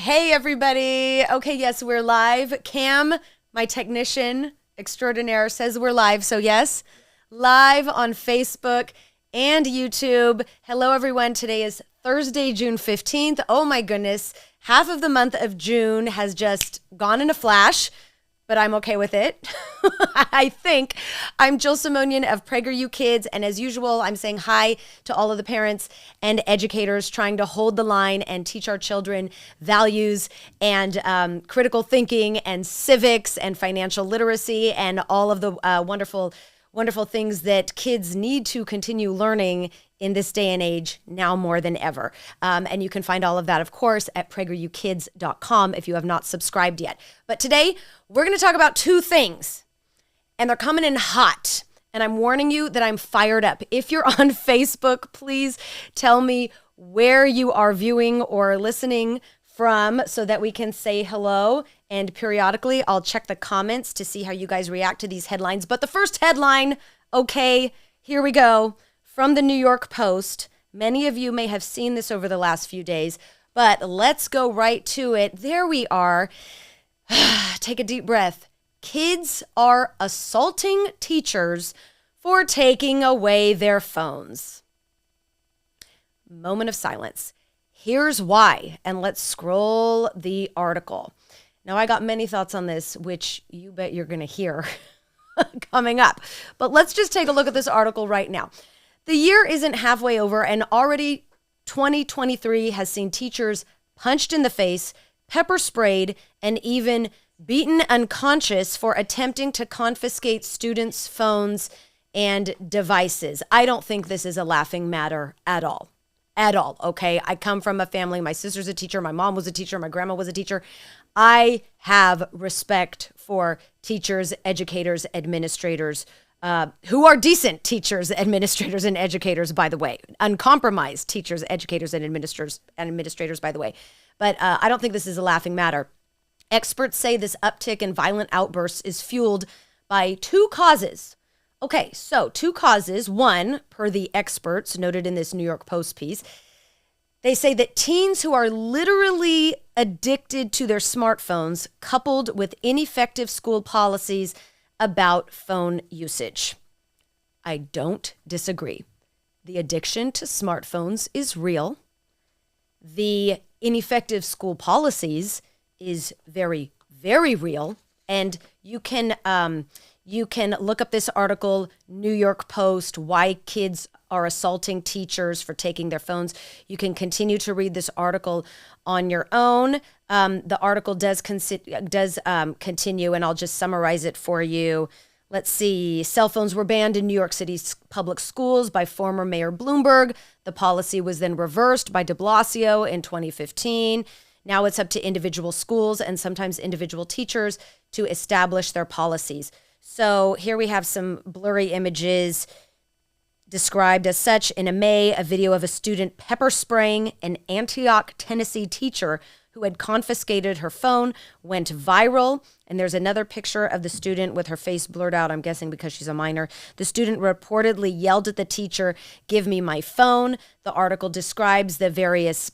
Hey, everybody. Okay, yes, we're live. Cam, my technician extraordinaire, says we're live. So, yes, live on Facebook and YouTube. Hello, everyone. Today is Thursday, June 15th. Oh, my goodness. Half of the month of June has just gone in a flash, but I'm okay with it. I think. I'm Jill Simonian of PragerU Kids, and as usual, I'm saying hi to all of the parents and educators trying to hold the line and teach our children values and critical thinking and civics and financial literacy and all of the wonderful things that kids need to continue learning in this day and age now more than ever. And you can find all of that, of course, at PragerUkids.com if you have not subscribed yet. But today, we're going to talk about two things, and they're coming in hot. And I'm warning you that I'm fired up. If you're on Facebook, please tell me where you are viewing or listening from so that we can say hello. And periodically, I'll check the comments to see how you guys react to these headlines. But the first headline, okay, here we go. From the New York Post. Many of you may have seen this over the last few days, but let's go right to it. There we are. Take a deep breath. Kids are assaulting teachers for taking away their phones. Moment of silence. Here's why, and let's scroll the article. Now, I got many thoughts on this, which you bet you're going to hear coming up. But let's just take a look at this article right now. The year isn't halfway over, and already 2023 has seen teachers punched in the face, pepper sprayed, and even beaten unconscious for attempting to confiscate students' phones and devices. I don't think this is a laughing matter at all. At all, okay? I come from a family. My sister's a teacher. My mom was a teacher. My grandma was a teacher. I have respect for teachers, educators, administrators, who are decent teachers, administrators, and educators, by the way. Uncompromised teachers, educators, and administrators, by the way. But I don't think this is a laughing matter. Experts say this uptick in violent outbursts is fueled by two causes. Okay, so two causes. One, per the experts noted in this New York Post piece, they say that teens who are literally addicted to their smartphones, coupled with ineffective school policies about phone usage. I don't disagree. The addiction to smartphones is real. The ineffective school policies is very, very real. And you can look up this article, New York Post, why kids are assaulting teachers for taking their phones. You can continue to read this article on your own. The article does continue, and I'll just summarize it for you. Let's see. Cell phones were banned in New York City's public schools by former Mayor Bloomberg. The policy was then reversed by de Blasio in 2015. Now it's up to individual schools and sometimes individual teachers to establish their policies. So here we have some blurry images described as such. In May, a video of a student pepper spraying an Antioch, Tennessee teacher who had confiscated her phone went viral. And there's another picture of the student with her face blurred out, I'm guessing because she's a minor. The student reportedly yelled at the teacher, "Give me my phone." The article describes the various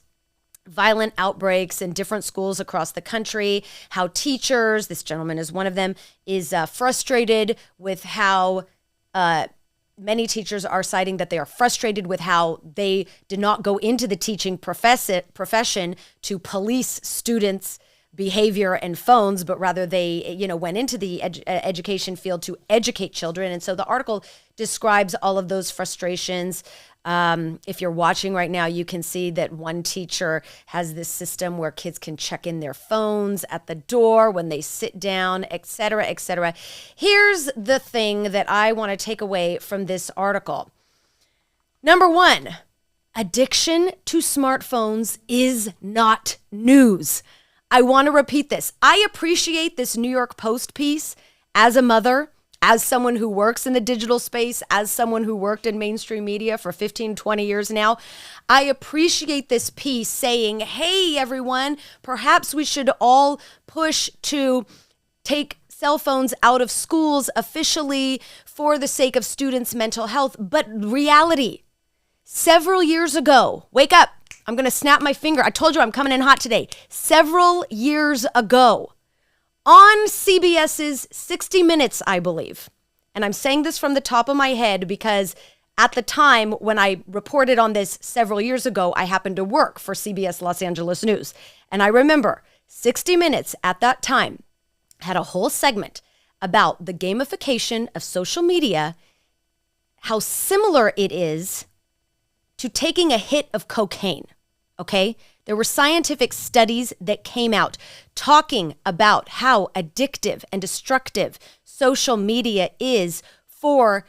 violent outbreaks in different schools across the country, how teachers, this gentleman is one of them, is frustrated with how many teachers are citing that they are frustrated with how they did not go into the teaching profession to police students' behavior and phones, but rather they, went into the education field to educate children. And so the article describes all of those frustrations. If you're watching right now, you can see that one teacher has this system where kids can check in their phones at the door when they sit down, et cetera, et cetera. Here's the thing that I want to take away from this article. Number one, addiction to smartphones is not news. I want to repeat this. I appreciate this New York Post piece as a mother, as someone who works in the digital space, as someone who worked in mainstream media for 15, 20 years now. I appreciate this piece saying, hey, everyone, perhaps we should all push to take cell phones out of schools officially for the sake of students' mental health. But reality, several years ago, wake up. I'm going to snap my finger. I told you I'm coming in hot today. Several years ago on CBS's 60 Minutes, I believe. And I'm saying this from the top of my head because at the time when I reported on this several years ago, I happened to work for CBS Los Angeles News. And I remember 60 Minutes at that time had a whole segment about the gamification of social media, how similar it is to taking a hit of cocaine, okay? There were scientific studies that came out talking about how addictive and destructive social media is for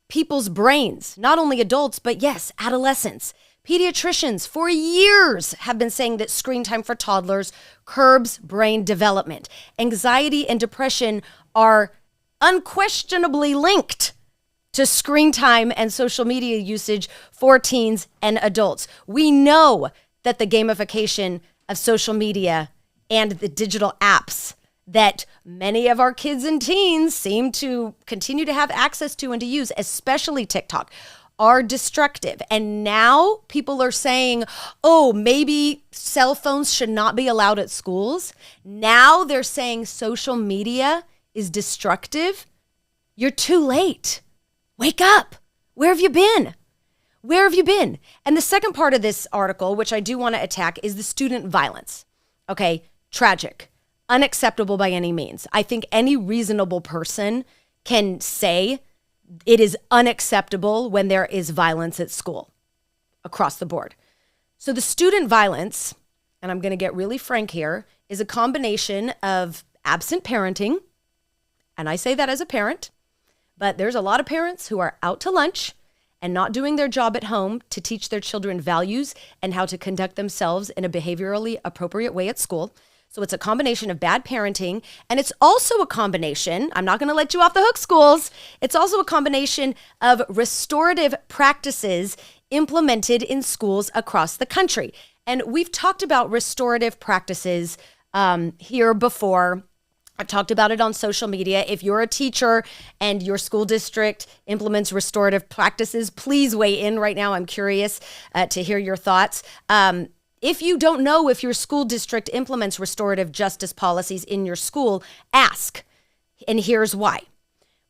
people's brains, not only adults, but yes, adolescents. Pediatricians for years have been saying that screen time for toddlers curbs brain development. Anxiety and depression are unquestionably linked to screen time and social media usage for teens and adults. We know that the gamification of social media and the digital apps that many of our kids and teens seem to continue to have access to and to use, especially TikTok, are destructive. And now people are saying, oh, maybe cell phones should not be allowed at schools. Now they're saying social media is destructive. You're too late. Wake up. Where have you been? Where have you been? And the second part of this article, which I do want to attack, is the student violence. Okay, tragic. Unacceptable by any means. I think any reasonable person can say it is unacceptable when there is violence at school across the board. So the student violence, and I'm going to get really frank here, is a combination of absent parenting, and I say that as a parent, but there's a lot of parents who are out to lunch and not doing their job at home to teach their children values and how to conduct themselves in a behaviorally appropriate way at school. So it's a combination of bad parenting, and it's also a combination, I'm not going to let you off the hook, schools, it's also a combination of restorative practices implemented in schools across the country. And we've talked about restorative practices here before. I've talked about it on social media. If you're a teacher and your school district implements restorative practices, please weigh in right now. I'm curious to hear your thoughts. If you don't know if your school district implements restorative justice policies in your school, ask. And here's why.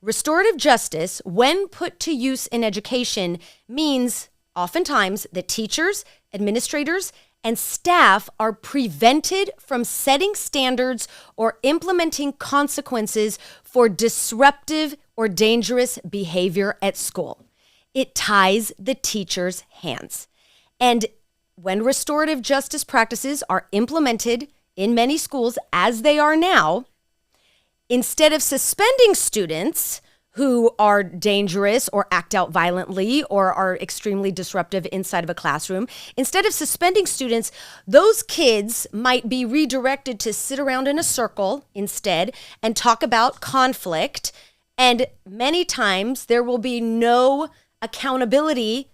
Restorative justice, when put to use in education, means oftentimes that teachers, administrators, and staff are prevented from setting standards or implementing consequences for disruptive or dangerous behavior at school. It ties the teacher's hands. And when restorative justice practices are implemented in many schools, as they are now, instead of suspending students who are dangerous or act out violently or are extremely disruptive inside of a classroom, instead of suspending students, those kids might be redirected to sit around in a circle instead and talk about conflict. And many times there will be no accountability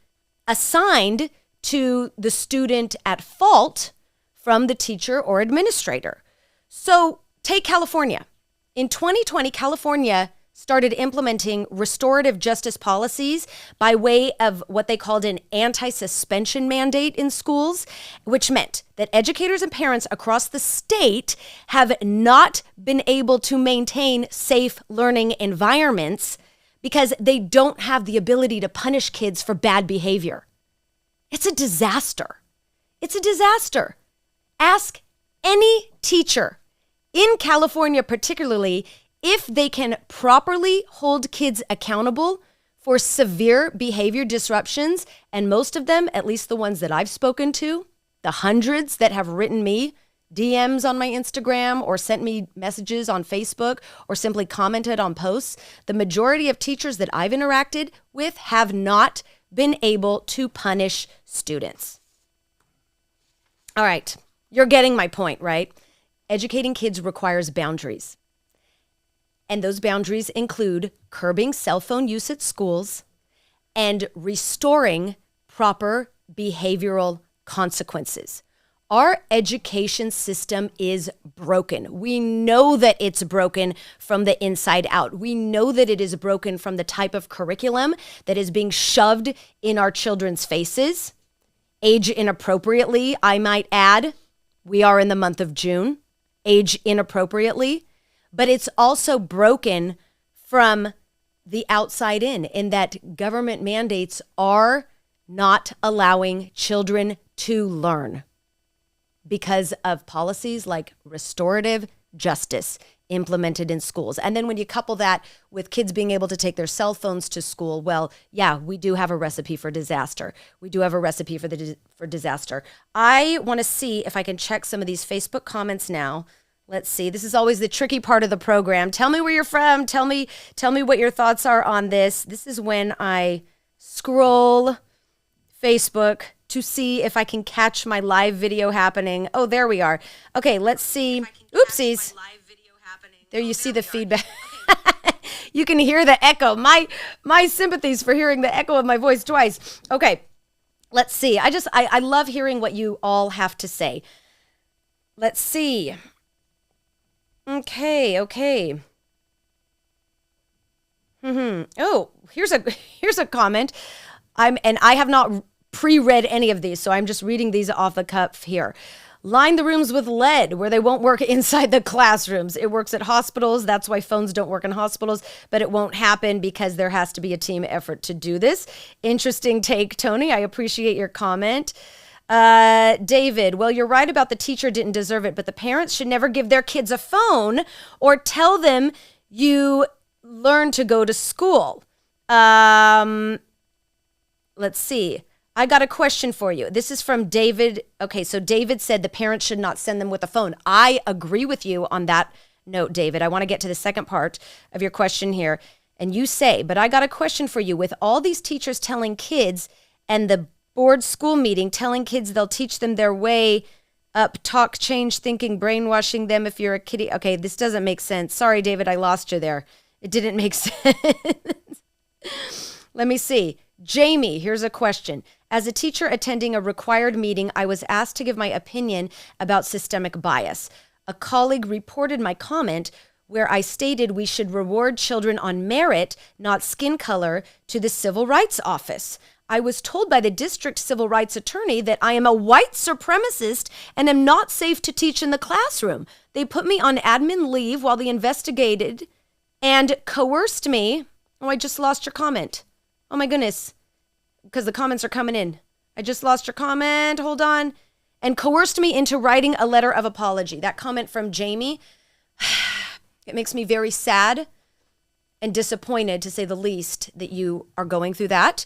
assigned to the student at fault from the teacher or administrator. So take California. In 2020, California started implementing restorative justice policies by way of what they called an anti-suspension mandate in schools, which meant that educators and parents across the state have not been able to maintain safe learning environments because they don't have the ability to punish kids for bad behavior. It's a disaster. It's a disaster. Ask any teacher in California, particularly, if they can properly hold kids accountable for severe behavior disruptions. And most of them, at least the ones that I've spoken to, the hundreds that have written me DMs on my Instagram or sent me messages on Facebook or simply commented on posts, the majority of teachers that I've interacted with have not been able to punish students. All right, you're getting my point, right? Educating kids requires boundaries. And those boundaries include curbing cell phone use at schools and restoring proper behavioral consequences. Our education system is broken. We know that it's broken from the inside out. We know that it is broken from the type of curriculum that is being shoved in our children's faces. age inappropriately, I might add. We are in the month of June, age inappropriately, but it's also broken from the outside in that government mandates are not allowing children to learn because of policies like restorative justice implemented in schools. And then when you couple that with kids being able to take their cell phones to school, well, yeah, we do have a recipe for disaster. We do have a recipe for disaster. I want to see if I can check some of these Facebook comments now. Let's see. This is always the tricky part of the program. Tell me where you're from. Tell me what your thoughts are on this. This is when I scroll Facebook to see if I can catch my live video happening. Oh, there we are. Okay, let's see. Oopsies. There you see the feedback. You can hear the echo. My sympathies for hearing the echo of my voice twice. Okay, let's see. I love hearing what you all have to say. Let's see. Okay. Oh, here's a comment. I have not pre-read any of these, so I'm just reading these off the cuff here. Line the rooms with lead where they won't work inside the classrooms. It works at hospitals. That's why phones don't work in hospitals, but it won't happen because there has to be a team effort to do this. Interesting take, Tony. I appreciate your comment. David, well, you're right about the teacher didn't deserve it, but the parents should never give their kids a phone or tell them you learn to go to school. Let's see. I got a question for you. This is from David. Okay, so David said the parents should not send them with a phone. I agree with you on that note, David. I want to get to the second part of your question here. And you say, but I got a question for you. With all these teachers telling kids and the board school meeting telling kids they'll teach them their way up, talk, change, thinking, brainwashing them if you're a kiddie. Okay, this doesn't make sense. Sorry, David, I lost you there. It didn't make sense. Let me see. Jamie, here's a question. As a teacher attending a required meeting, I was asked to give my opinion about systemic bias. A colleague reported my comment where I stated we should reward children on merit, not skin color, to the Civil Rights Office. I was told by the district civil rights attorney that I am a white supremacist and am not safe to teach in the classroom. They put me on admin leave while they investigated and coerced me. Oh, I just lost your comment. Oh my goodness, because the comments are coming in. I just lost your comment. Hold on. And coerced me into writing a letter of apology. That comment from Jamie, it makes me very sad and disappointed, to say the least, that you are going through that.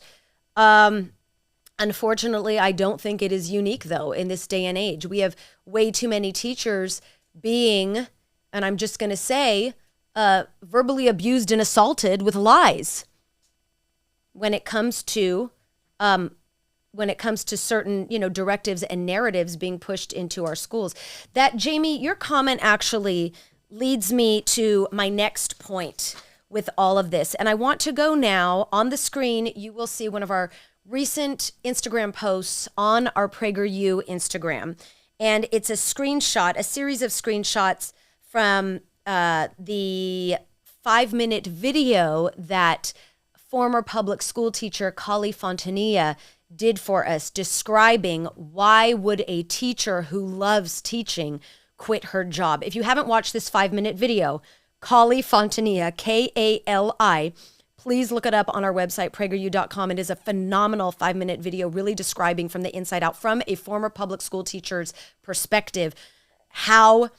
Unfortunately, I don't think it is unique, though, in this day and age. We have way too many teachers being, and I'm just going to say, verbally abused and assaulted with lies when it comes to certain, directives and narratives being pushed into our schools. That, Jamie, your comment actually leads me to my next point with all of this. And I want to go now on the screen. You will see one of our recent Instagram posts on our PragerU Instagram. And it's a screenshot, a series of screenshots from the 5-minute video that former public school teacher Kali Fontanilla did for us, describing why would a teacher who loves teaching quit her job. If you haven't watched this 5-minute video, Kali Fontanilla, Kali, please look it up on our website, prageru.com. It is a phenomenal 5-minute video really describing from the inside out, from a former public school teacher's perspective, how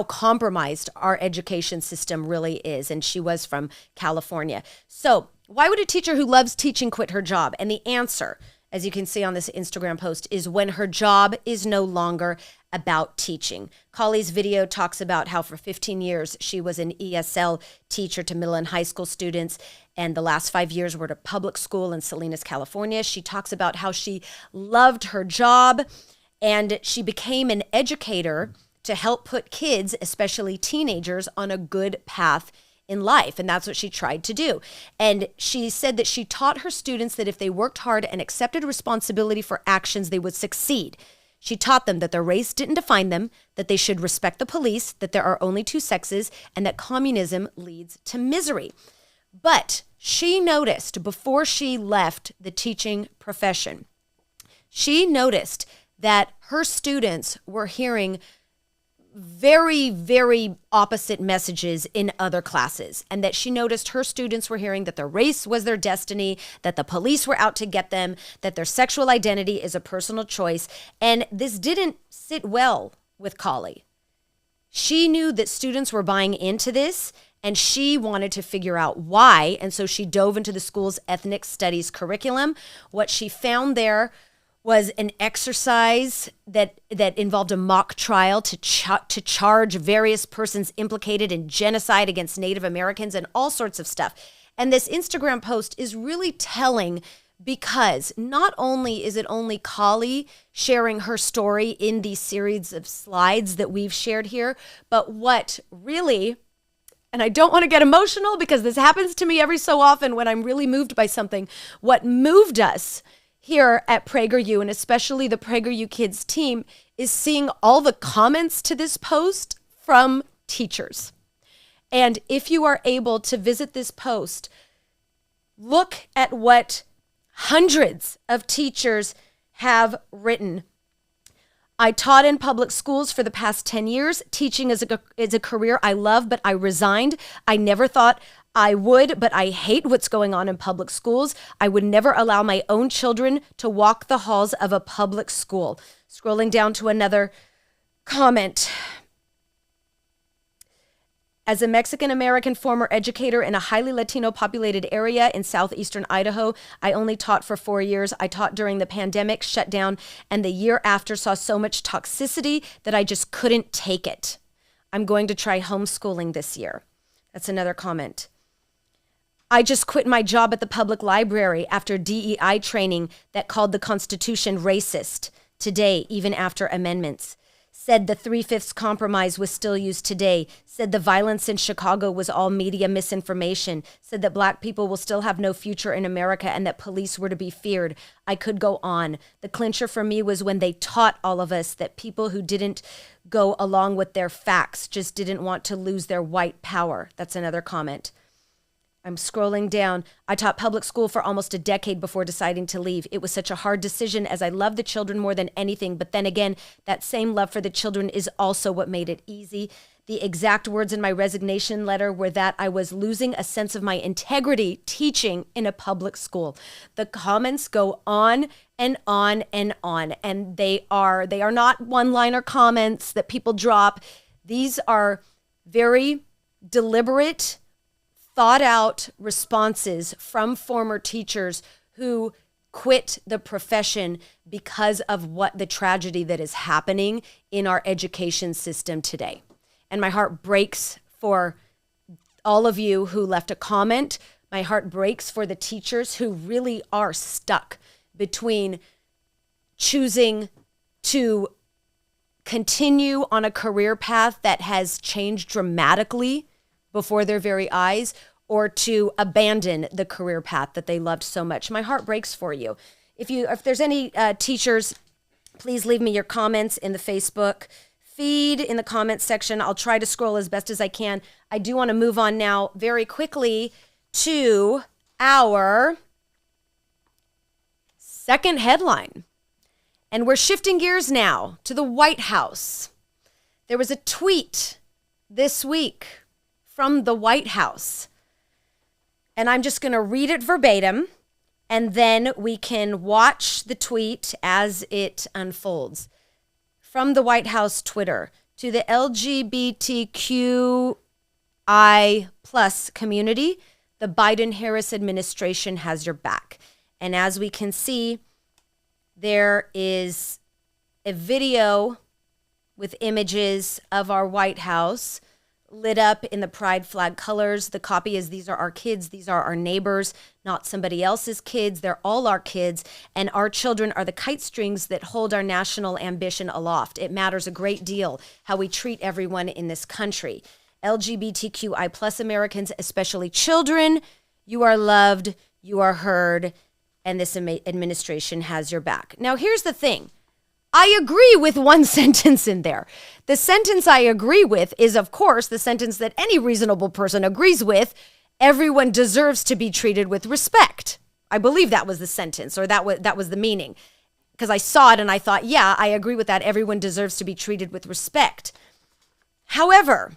compromised our education system really is. And she was from California. So why would a teacher who loves teaching quit her job? And the answer, as you can see on this Instagram post, is when her job is no longer about teaching. Kali's video talks about how for 15 years she was an ESL teacher to middle and high school students, and the last 5 years were at a public school in Salinas, California. She talks about how she loved her job and she became an educator to help put kids, especially teenagers, on a good path in life. And that's what she tried to do. And she said that she taught her students that if they worked hard and accepted responsibility for actions, they would succeed. She taught them that their race didn't define them, that they should respect the police, that there are only two sexes, and that communism leads to misery. But she noticed before she left the teaching profession, She noticed that her students were hearing very, very opposite messages in other classes, and that she noticed her students were hearing that their race was their destiny, that the police were out to get them, that their sexual identity is a personal choice. And this didn't sit well with Kali. She knew that students were buying into this, and she wanted to figure out why. And so she dove into the school's ethnic studies curriculum. What she found there was an exercise that involved a mock trial to charge various persons implicated in genocide against Native Americans and all sorts of stuff. And this Instagram post is really telling, because not only is it only Kali sharing her story in these series of slides that we've shared here, but what really, and I don't want to get emotional because this happens to me every so often when I'm really moved by something, what moved us here at PragerU, and especially the PragerU Kids team, is seeing all the comments to this post from teachers. And if you are able to visit this post, look at what hundreds of teachers have written. I taught in public schools for the past 10 years. Teaching is a career I love, but I resigned. I never thought I would, but I hate what's going on in public schools. I would never allow my own children to walk the halls of a public school. Scrolling down to another comment. As a Mexican-American former educator in a highly Latino populated area in southeastern Idaho, I only taught for 4 years. I taught during the pandemic shutdown, and the year after saw so much toxicity that I just couldn't take it. I'm going to try homeschooling this year. That's another comment. I just quit my job at the public library after DEI training that called the Constitution racist today, even after amendments. Said the 3/5 compromise was still used today. Said the violence in Chicago was all media misinformation. Said that Black people will still have no future in America and that police were to be feared. I could go on. The clincher for me was when they taught all of us that people who didn't go along with their facts just didn't want to lose their white power. That's another comment. I'm scrolling down. I taught public school for almost a decade before deciding to leave. It was such a hard decision as I love the children more than anything. But then again, that same love for the children is also what made it easy. The exact words in my resignation letter were that I was losing a sense of my integrity teaching in a public school. The comments go on and on and on. And they are not one-liner comments that people drop. These are very deliberate, thought out responses from former teachers who quit the profession because of what the tragedy that is happening in our education system today. And my heart breaks for all of you who left a comment. My heart breaks for the teachers who really are stuck between choosing to continue on a career path that has changed dramatically before their very eyes, or to abandon the career path that they loved so much. My heart breaks for you. If there's any teachers, please leave me your comments in the Facebook feed, in the comments section. I'll try to scroll as best as I can. I do want to move on now very quickly to our second headline. And we're shifting gears now to the White House. There was a tweet this week from the White House. And I'm just going to read it verbatim, and then we can watch the tweet as it unfolds. From the White House Twitter, to the LGBTQI plus community, the Biden-Harris administration has your back. And as we can see, there is a video with images of our White House lit up in the pride flag colors. The copy is, these are our kids, these are our neighbors, not somebody else's kids. They're all our kids, and our children are the kite strings that hold our national ambition aloft. It matters a great deal how we treat everyone in this country. LGBTQI plus Americans, especially children, you are loved, you are heard, and this administration has your back. Now, here's the thing. I agree with one sentence in there. The sentence I agree with is, of course, the sentence that any reasonable person agrees with. Everyone deserves to be treated with respect. I believe that was the sentence, or that was the meaning. because I saw it and I thought, yeah, I agree with that. Everyone deserves to be treated with respect. However,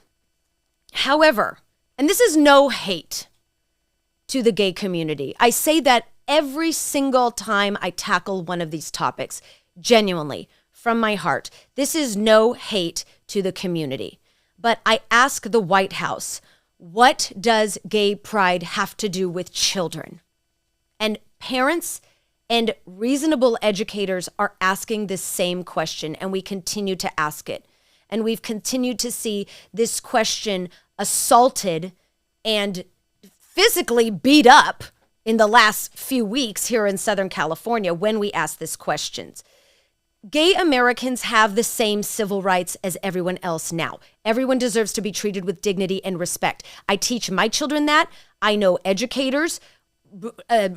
and this is no hate to the gay community. I say that every single time I tackle one of these topics, genuinely, from my heart. This is no hate to the community. But I ask the White House, what does gay pride have to do with children? And parents and reasonable educators are asking this same question, and we continue to ask it. And we've continued to see this question assaulted and physically beat up in the last few weeks here in Southern California when we ask this questions. Gay Americans have the same civil rights as everyone else now. Everyone deserves to be treated with dignity and respect. I teach my children that. I know educators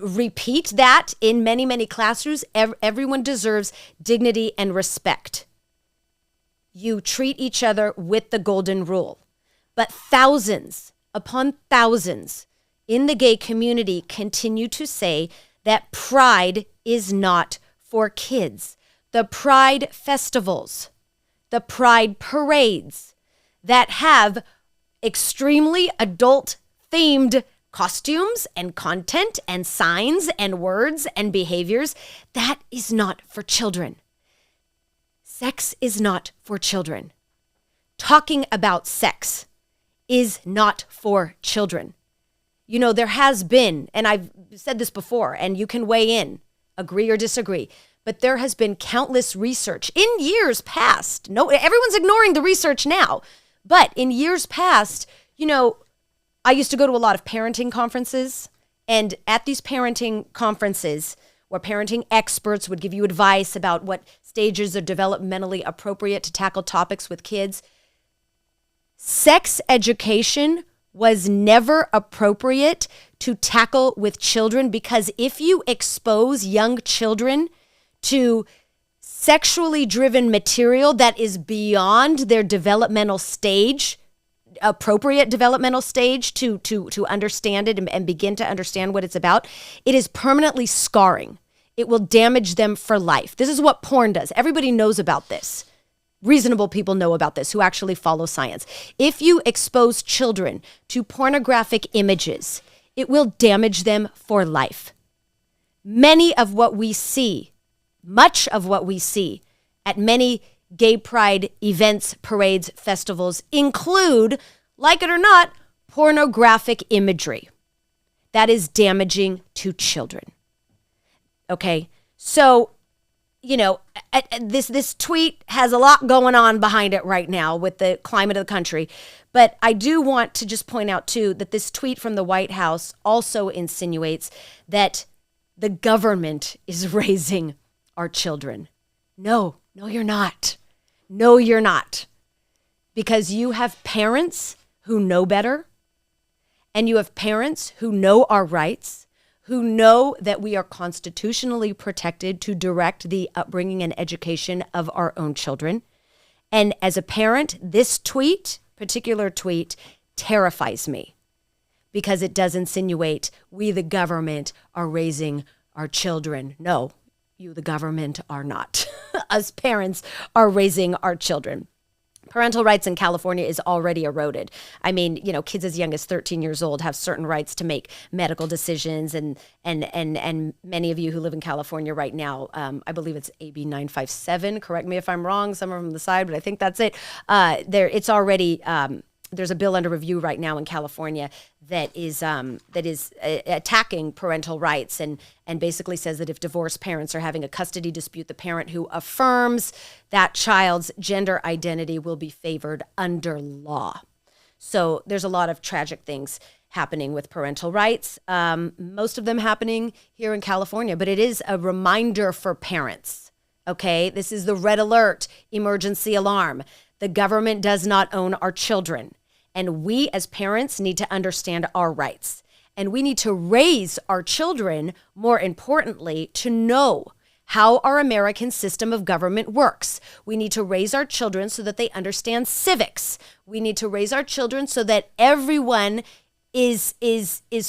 repeat that in many, many classrooms. Everyone deserves dignity and respect. You treat each other with the golden rule. But thousands upon thousands in the gay community continue to say that pride is not for kids. The pride festivals, the pride parades that have extremely adult-themed costumes and content and signs and words and behaviors, that is not for children. Sex is not for children. Talking about sex is not for children. You know, there has been, and I've said this before, and you can weigh in, agree or disagree, but there has been countless research in years past. No, everyone's ignoring the research now, but in years past, you know, I used to go to a lot of parenting conferences, and at these parenting conferences, where parenting experts would give you advice about what stages are developmentally appropriate to tackle topics with kids, sex education was never appropriate to tackle with children, because if you expose young children to sexually driven material that is beyond their developmental stage, appropriate developmental stage to understand it and begin to understand what it's about, it is permanently scarring. It will damage them for life. This is what porn does. Everybody knows about this. Reasonable people know about this who actually follow science. If you expose children to pornographic images, it will damage them for life. Much of what we see at many gay pride events, parades, festivals include, like it or not, pornographic imagery that is damaging to children. Okay, so, you know, this tweet has a lot going on behind it right now with the climate of the country. But I do want to just point out, too, that this tweet from the White House also insinuates that the government is raising our children. No, you're not. No, you're not. Because you have parents who know better, and you have parents who know our rights, who know that we are constitutionally protected to direct the upbringing and education of our own children. And as a parent, this particular tweet, terrifies me, because it does insinuate we, the government, are raising our children. No, you, the government, are not. Us parents are raising our children. Parental rights in California is already eroded. I mean, you know, kids as young as 13 years old have certain rights to make medical decisions, and many of you who live in California right now, I believe it's AB 957. Correct me if I'm wrong, somewhere from the side, but I think that's it. It's already. There's a bill under review right now in California that is attacking parental rights and basically says that if divorced parents are having a custody dispute, the parent who affirms that child's gender identity will be favored under law. So there's a lot of tragic things happening with parental rights, most of them happening here in California, but it is a reminder for parents, okay? This is the red alert, emergency alarm. The government does not own our children. And we as parents need to understand our rights. And we need to raise our children, more importantly, to know how our American system of government works. We need to raise our children so that they understand civics. We need to raise our children so that everyone is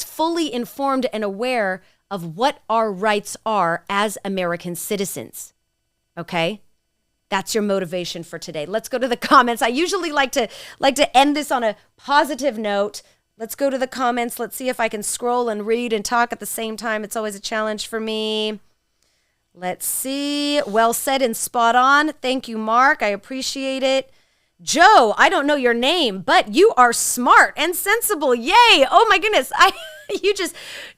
fully informed and aware of what our rights are as American citizens. Okay? That's your motivation for today. Let's go to the comments. I usually like to end this on a positive note. Let's go to the comments. Let's see if I can scroll and read and talk at the same time. It's always a challenge for me. Let's see. Well said and spot on. Thank you, Mark. I appreciate it. Joe, I don't know your name, but you are smart and sensible. Yay. Oh my goodness.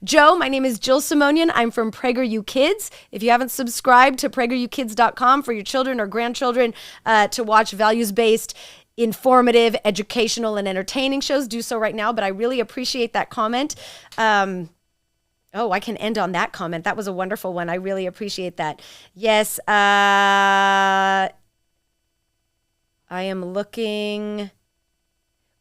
Joe, my name is Jill Simonian. I'm from PragerU Kids. If you haven't subscribed to PragerUkids.com for your children or grandchildren to watch values-based, informative, educational, and entertaining shows, do so right now. But I really appreciate that comment. I can end on that comment. That was a wonderful one. I really appreciate that. Yes. I am looking.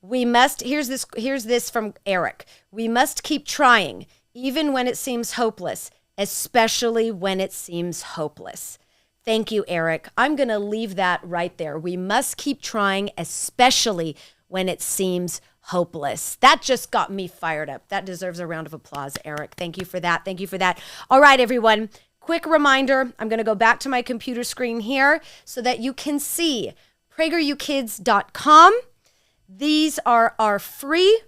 Here's this from Eric. We must keep trying, even when it seems hopeless, especially when it seems hopeless. Thank you, Eric. I'm going to leave that right there. We must keep trying, especially when it seems hopeless. That just got me fired up. That deserves a round of applause, Eric. Thank you for that. Thank you for that. All right, everyone. Quick reminder. I'm going to go back to my computer screen here so that you can see PragerUkids.com. These are our free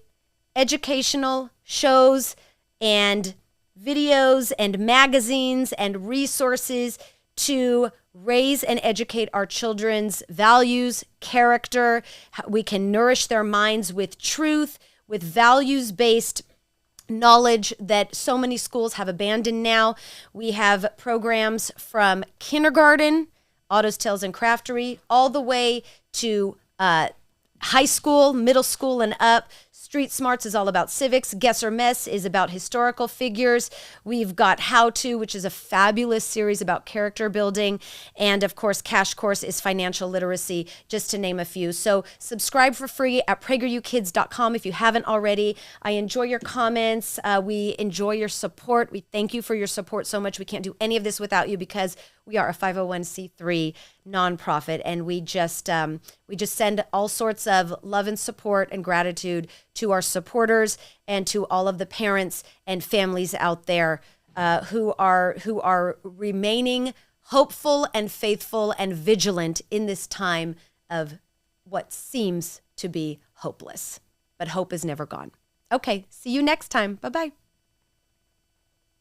educational shows and videos and magazines and resources to raise and educate our children's values, character. We can nourish their minds with truth, with values-based knowledge that so many schools have abandoned now. We have programs from kindergarten, Autos, Tales, and Craftery, all the way to high school, middle school, and up. Street Smarts is all about civics. Guess or Mess is about historical figures. We've got How To, which is a fabulous series about character building. And of course, Cash Course is financial literacy, just to name a few. So subscribe for free at PragerUkids.com if you haven't already. I enjoy your comments. We enjoy your support. We thank you for your support so much. We can't do any of this without you because we are a 501c3 nonprofit, and we just send all sorts of love and support and gratitude to our supporters and to all of the parents and families out there who are remaining hopeful and faithful and vigilant in this time of what seems to be hopeless. But hope is never gone. Okay, see you next time. Bye-bye.